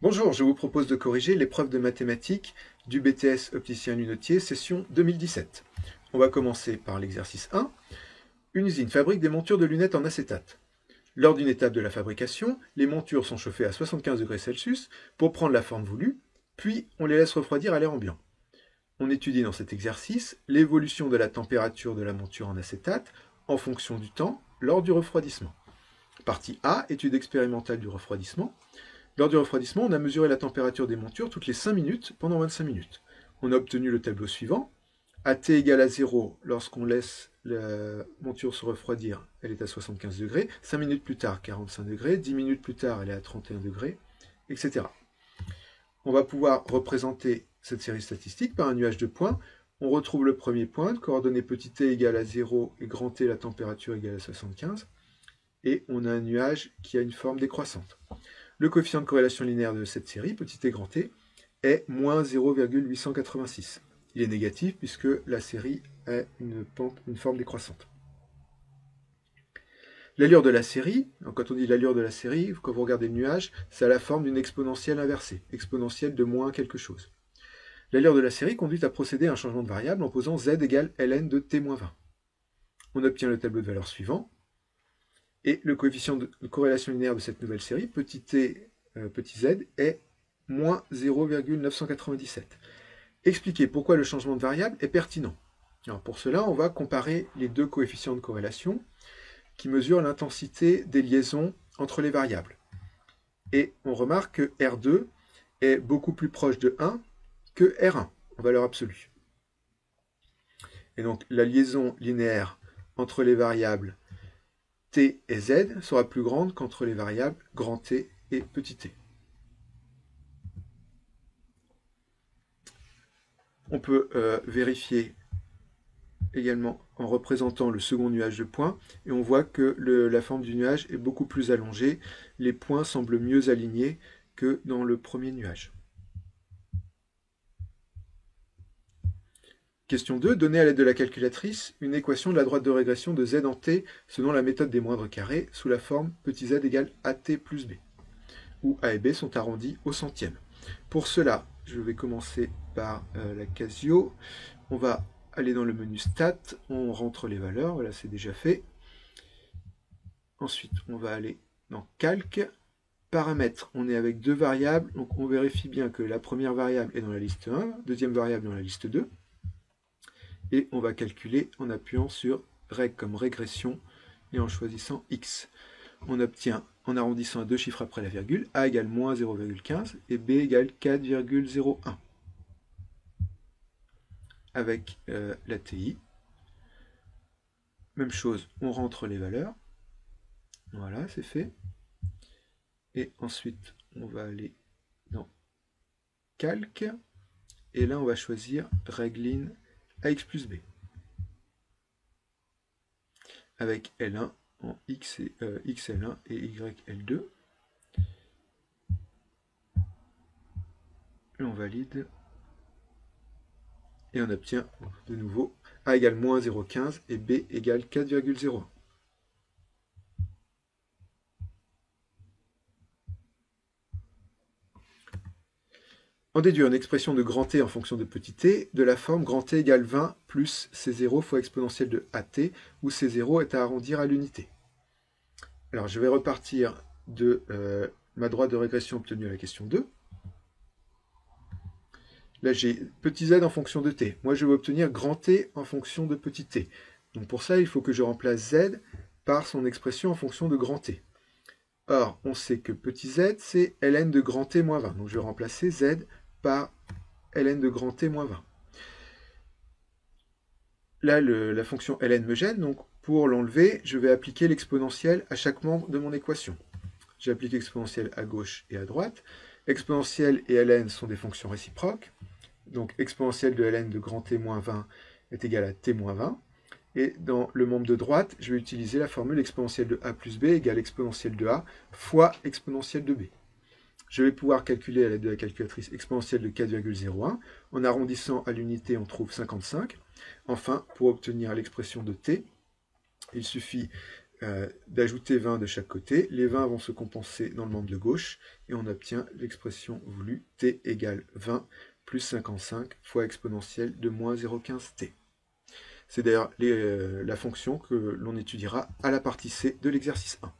Bonjour, je vous propose de corriger l'épreuve de mathématiques du BTS opticien-lunetier, session 2017. On va commencer par l'exercice 1. Une usine fabrique des montures de lunettes en acétate. Lors d'une étape de la fabrication, les montures sont chauffées à 75 degrés Celsius pour prendre la forme voulue, puis on les laisse refroidir à l'air ambiant. On étudie dans cet exercice l'évolution de la température de la monture en acétate en fonction du temps lors du refroidissement. Partie A, étude expérimentale du refroidissement. Lors du refroidissement, on a mesuré la température des montures toutes les 5 minutes pendant 25 minutes. On a obtenu le tableau suivant. AT égale à 0 lorsqu'on laisse la monture se refroidir, elle est à 75 degrés. 5 minutes plus tard, 45 degrés. 10 minutes plus tard, elle est à 31 degrés, etc. On va pouvoir représenter cette série statistique par un nuage de points. On retrouve le premier point, coordonnées petit t égale à 0 et grand T, la température égale à 75. Et on a un nuage qui a une forme décroissante. Le coefficient de corrélation linéaire de cette série, petit t grand T, est moins 0,886. Il est négatif puisque la série a une forme décroissante. L'allure de la série, donc quand on dit l'allure de la série, quand vous regardez le nuage, c'est à la forme d'une exponentielle inversée, exponentielle de moins quelque chose. L'allure de la série conduit à procéder à un changement de variable en posant z égale ln de t-20. On obtient le tableau de valeurs suivant. Et le coefficient de corrélation linéaire de cette nouvelle série, petit t, petit z, est moins 0,997. Expliquer pourquoi le changement de variable est pertinent. Alors pour cela, on va comparer les deux coefficients de corrélation qui mesurent l'intensité des liaisons entre les variables. Et on remarque que R2 est beaucoup plus proche de 1 que R1 en valeur absolue. Et donc la liaison linéaire entre les variables t et z sera plus grande qu'entre les variables grand T et petit t. On peut vérifier également en représentant le second nuage de points, et on voit que la forme du nuage est beaucoup plus allongée, les points semblent mieux alignés que dans le premier nuage. Question 2. Donnez à l'aide de la calculatrice une équation de la droite de régression de z en t selon la méthode des moindres carrés sous la forme petit z égale at plus b, où a et b sont arrondis au centième. Pour cela, je vais commencer par la Casio. On va aller dans le menu Stat, on rentre les valeurs, voilà, c'est déjà fait. Ensuite, on va aller dans Calque. Paramètres, on est avec deux variables, donc on vérifie bien que la première variable est dans la liste 1, deuxième variable dans la liste 2. Et on va calculer en appuyant sur reg comme régression et en choisissant x. On obtient, en arrondissant à deux chiffres après la virgule, a égale moins 0,15 et b égale 4,01. Avec la TI, même chose, on rentre les valeurs. Voilà, c'est fait. Et ensuite, on va aller dans Calque. Et là, on va choisir Régline AX plus B. Avec L1 en XL1 et YL2. Et on valide. Et on obtient de nouveau A égale moins 0,15 et B égale 4,01. On déduit une expression de grand T en fonction de petit t de la forme grand T égale 20 plus C0 fois exponentielle de AT, où C0 est à arrondir à l'unité. Alors je vais repartir de ma droite de régression obtenue à la question 2. Là j'ai petit z en fonction de t. Moi je vais obtenir grand T en fonction de petit t. Donc pour ça il faut que je remplace z par son expression en fonction de grand T. Or on sait que petit z c'est ln de grand T moins 20. Donc je vais remplacer z par ln de grand T moins 20. Là, la fonction ln me gêne, donc pour l'enlever, je vais appliquer l'exponentielle à chaque membre de mon équation. J'applique exponentielle à gauche et à droite. Exponentielle et ln sont des fonctions réciproques. Donc exponentielle de ln de grand T moins 20 est égale à T moins 20. Et dans le membre de droite, je vais utiliser la formule exponentielle de a plus b égale exponentielle de a fois exponentielle de b. Je vais pouvoir calculer à l'aide de la calculatrice exponentielle de 4,01. En arrondissant à l'unité, on trouve 55. Enfin, pour obtenir l'expression de t, il suffit d'ajouter 20 de chaque côté. Les 20 vont se compenser dans le membre de gauche et on obtient l'expression voulue t égale 20 plus 55 fois exponentielle de moins 0,15 t. C'est d'ailleurs la fonction que l'on étudiera à la partie C de l'exercice 1.